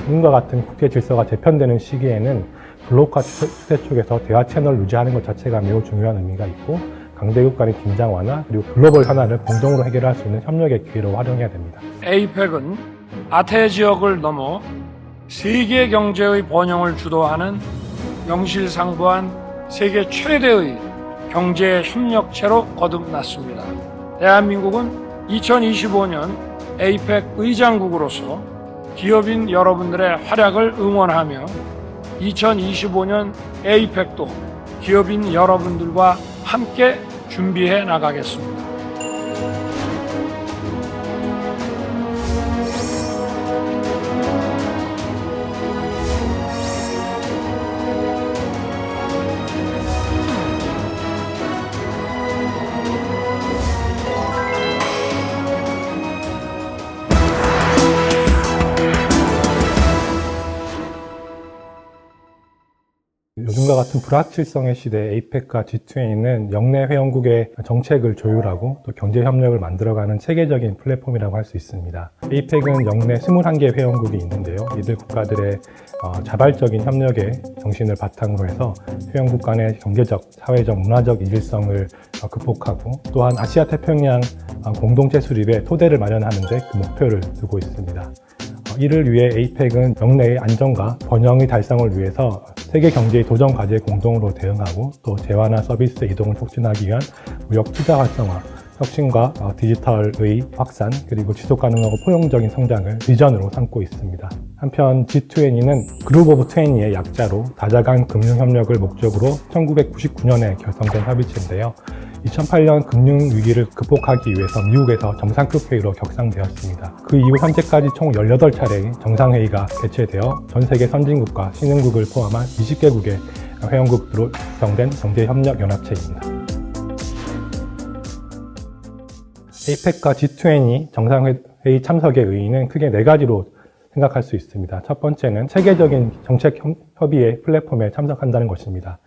지금과 같은 국제 질서가 재편되는 시기에는 블록화 추세 쪽에서 대화 채널을 유지하는 것 자체가 매우 중요한 의미가 있고, 강대국 간의 긴장 완화 그리고 글로벌 현안을 공동으로 해결할 수 있는 협력의 기회로 활용해야 됩니다. APEC은 아태 지역을 넘어 세계 경제의 번영을 주도하는 명실상부한 세계 최대의 경제 협력체로 거듭났습니다. 대한민국은 2025년 APEC 의장국으로서 기업인 여러분들의 활약을 응원하며 2025년 APEC도 기업인 여러분들과 함께 준비해 나가겠습니다. 요즘과 같은 불확실성의 시대에 APEC과 G20는 영내 회원국의 정책을 조율하고 또 경제 협력을 만들어가는 체계적인 플랫폼이라고 할 수 있습니다. APEC은 영내 21개 회원국이 있는데요. 이들 국가들의 자발적인 협력의 정신을 바탕으로 해서 회원국 간의 경제적, 사회적, 문화적 이질성을 극복하고, 또한 아시아 태평양 공동체 수립의 토대를 마련하는 데 그 목표를 두고 있습니다. 이를 위해 APEC은 영내의 안정과 번영의 달성을 위해서 세계 경제의 도전 과제에 공동으로 대응하고, 또 재화나 서비스 이동을 촉진하기 위한 무역 투자 활성화, 혁신과 디지털의 확산, 그리고 지속 가능하고 포용적인 성장을 비전으로 삼고 있습니다. 한편 G20는 그룹 오브 20의 약자로 다자간 금융협력을 목적으로 1999년에 결성된 협의체인데요. 2008년 금융위기를 극복하기 위해서 미국에서 정상급 회의로 격상되었습니다. 그 이후 현재까지 총 18차례의 정상회의가 개최되어 전 세계 선진국과 신흥국을 포함한 20개국의 회원국으로 구성된 경제협력연합체입니다. APEC과 G20 정상회의 참석의 의의는 크게 4가지로 생각할 수 있습니다. 첫 번째는 체계적인 정책 협의의 플랫폼에 참석한다는 것입니다.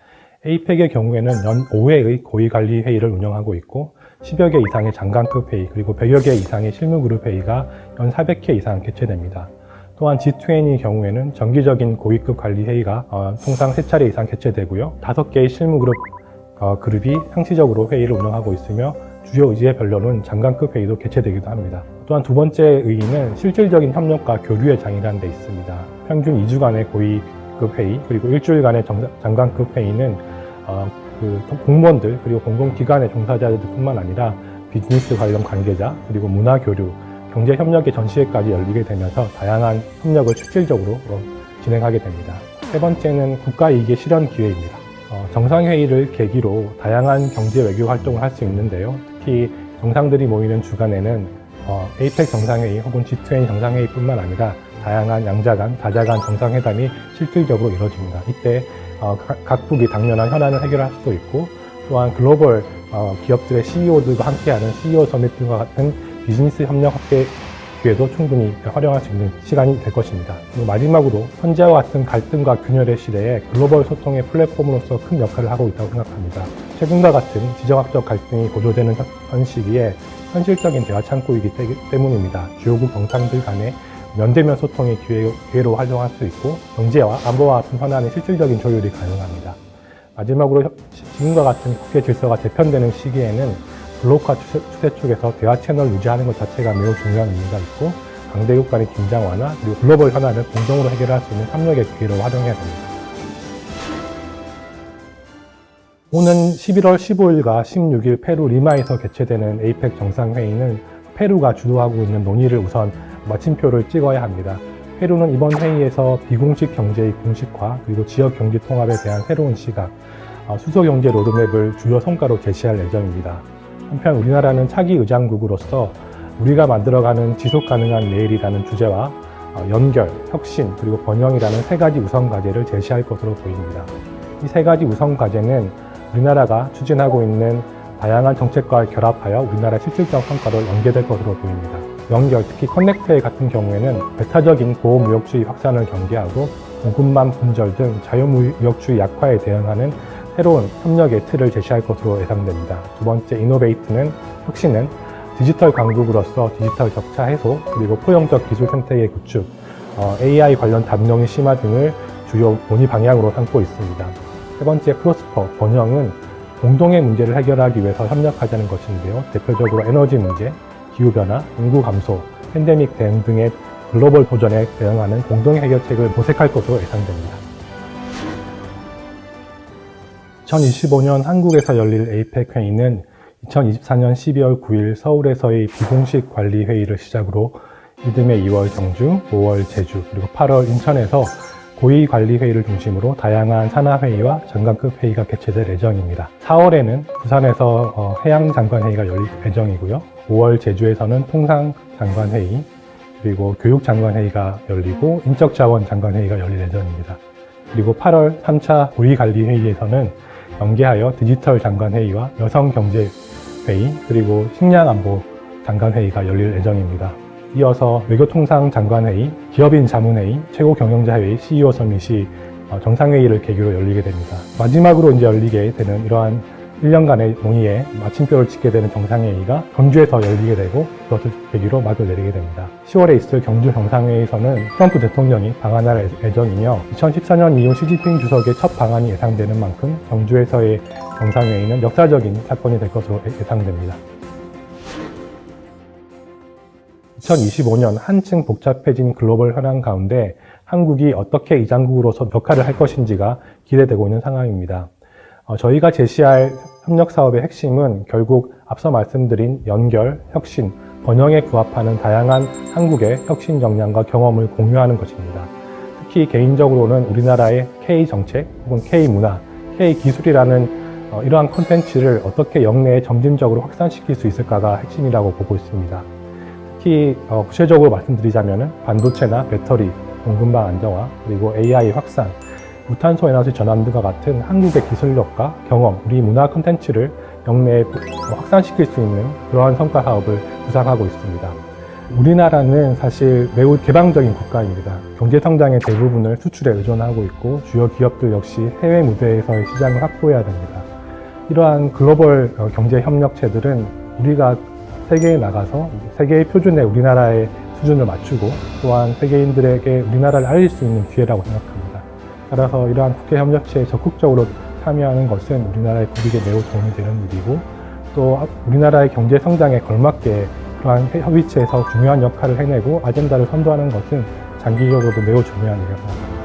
APEC의 경우에는 연 5회의 고위관리 회의를 운영하고 있고, 10여 개 이상의 장관급 회의, 그리고 100여 개 이상의 실무그룹 회의가 연 400회 이상 개최됩니다. 또한 G20의 경우에는 정기적인 고위급 관리 회의가 통상 3차례 이상 개최되고요. 5개의 실무그룹 그룹이 상시적으로 회의를 운영하고 있으며, 주요 의제별로는 장관급 회의도 개최되기도 합니다. 또한 두 번째 의의는 실질적인 협력과 교류의 장이라는 데 있습니다. 평균 2주간의 고위급 회의, 그리고 일주일간의 장관급 회의는 공무원들 그리고 공공기관의 종사자들 뿐만 아니라 비즈니스 관련 관계자, 그리고 문화교류, 경제협력의 전시회까지 열리게 되면서 다양한 협력을 실질적으로 진행하게 됩니다. 세 번째는 국가이익의 실현 기회입니다. 정상회의를 계기로 다양한 경제 외교 활동을 할 수 있는데요. 특히 정상들이 모이는 주간에는 APEC 정상회의 혹은 G20 정상회의뿐만 아니라 다양한 양자간, 다자간 정상회담이 실질적으로 이루어집니다. 이때 각국이 당면한 현안을 해결할 수도 있고, 또한 글로벌 기업들의 CEO들과 함께하는 CEO 서밋과 같은 비즈니스 협력 확대 기회도 충분히 활용할 수 있는 시간이 될 것입니다. 그리고 마지막으로 현재와 같은 갈등과 균열의 시대에 글로벌 소통의 플랫폼으로서 큰 역할을 하고 있다고 생각합니다. 최근과 같은 지정학적 갈등이 고조되는 현 시기에 현실적인 대화 창구이기 때문입니다. 주요국 정상들 간의 면대면 소통의 기회로 활용할 수 있고, 경제와 안보와 같은 현안의 실질적인 조율이 가능합니다. 마지막으로 지금과 같은 국제 질서가 재편되는 시기에는 블록화 추세 쪽에서 대화 채널을 유지하는 것 자체가 매우 중요한 의미가 있고, 강대국 간의 긴장 완화 그리고 글로벌 현안을 공동으로 해결할 수 있는 협력의 기회로 활용해야 됩니다. 오는 11월 15일과 16일 페루 리마에서 개최되는 APEC 정상회의는 페루가 주도하고 있는 논의를 우선 마침표를 찍어야 합니다. 페루는 이번 회의에서 비공식 경제의 공식화, 그리고 지역 경제 통합에 대한 새로운 시각, 수소 경제 로드맵을 주요 성과로 제시할 예정입니다. 한편 우리나라는 차기 의장국으로서 우리가 만들어가는 지속 가능한 내일이라는 주제와 연결, 혁신, 그리고 번영이라는 3가지 우선 과제를 제시할 것으로 보입니다. 이 3가지 우선 과제는 우리나라가 추진하고 있는 다양한 정책과 결합하여 우리나라의 실질적 성과로 연계될 것으로 보입니다. 연결, 특히 커넥트웨이 같은 경우에는 배타적인 보호무역주의 확산을 경계하고 공급망 분절 등 자유무역주의 약화에 대응하는 새로운 협력의 틀을 제시할 것으로 예상됩니다. 두 번째, 이노베이트는 혁신은 디지털 강국으로서 디지털 격차 해소, 그리고 포용적 기술 생태계 구축, AI 관련 담론이 심화 등을 주요 논의 방향으로 삼고 있습니다. 세 번째, 프로스퍼, 번영은 공동의 문제를 해결하기 위해서 협력하자는 것인데요. 대표적으로 에너지 문제, 기후변화, 인구 감소, 팬데믹 대응 등의 글로벌 도전에 대응하는 공동 해결책을 모색할 것으로 예상됩니다. 2025년 한국에서 열릴 에이펙 회의는 2024년 12월 9일 서울에서의 비공식 관리 회의를 시작으로 이듬해 2월 경주, 5월 제주, 그리고 8월 인천에서 고위 관리 회의를 중심으로 다양한 산하회의와 장관급 회의가 개최될 예정입니다. 4월에는 부산에서 해양장관회의가 열릴 예정이고요. 5월 제주에서는 통상장관회의, 그리고 교육장관회의가 열리고 인적자원장관회의가 열릴 예정입니다. 그리고 8월 3차 고위관리회의에서는 연계하여 디지털 장관회의와 여성경제회의, 그리고 식량안보 장관회의가 열릴 예정입니다. 이어서 외교통상 장관회의, 기업인 자문회의, 최고경영자회의, CEO 서밋이 정상회의를 계기로 열리게 됩니다. 마지막으로 이제 열리게 되는 이러한 1년간의 논의에 마침표를 찍게 되는 정상회의가 경주에서 열리게 되고 그것을 계기로 막을 내리게 됩니다. 10월에 있을 경주 정상회의에서는 트럼프 대통령이 방한할 예정이며 2014년 이후 시진핑 주석의 첫 방한이 예상되는 만큼 경주에서의 정상회의는 역사적인 사건이 될 것으로 예상됩니다. 2025년 한층 복잡해진 글로벌 현안 가운데 한국이 어떻게 이장국으로서 역할을 할 것인지가 기대되고 있는 상황입니다. 저희가 제시할 협력 사업의 핵심은 결국 앞서 말씀드린 연결, 혁신, 번영에 부합하는 다양한 한국의 혁신 역량과 경험을 공유하는 것입니다. 특히 개인적으로는 우리나라의 K정책 혹은 K문화, K기술이라는 이러한 콘텐츠를 어떻게 역내에 점진적으로 확산시킬 수 있을까가 핵심이라고 보고 있습니다. 특히 구체적으로 말씀드리자면 반도체나 배터리, 공급망 안정화, 그리고 AI 확산, 무탄소 에너지 전환 등과 같은 한국의 기술력과 경험, 우리 문화 콘텐츠를 역내에 확산시킬 수 있는 그러한 성과 사업을 구상하고 있습니다. 우리나라는 사실 매우 개방적인 국가입니다. 경제 성장의 대부분을 수출에 의존하고 있고 주요 기업들 역시 해외 무대에서의 시장을 확보해야 됩니다. 이러한 글로벌 경제 협력체들은 우리가 세계에 나가서 세계의 표준에 우리나라의 수준을 맞추고 또한 세계인들에게 우리나라를 알릴 수 있는 기회라고 생각합니다. 따라서 이러한 국제 협력체에 적극적으로 참여하는 것은 우리나라의 국익에 매우 도움이 되는 일이고 또 우리나라의 경제 성장에 걸맞게 그러한 협의체에서 중요한 역할을 해내고 아젠다를 선도하는 것은 장기적으로도 매우 중요한 일이라고 생각합니다.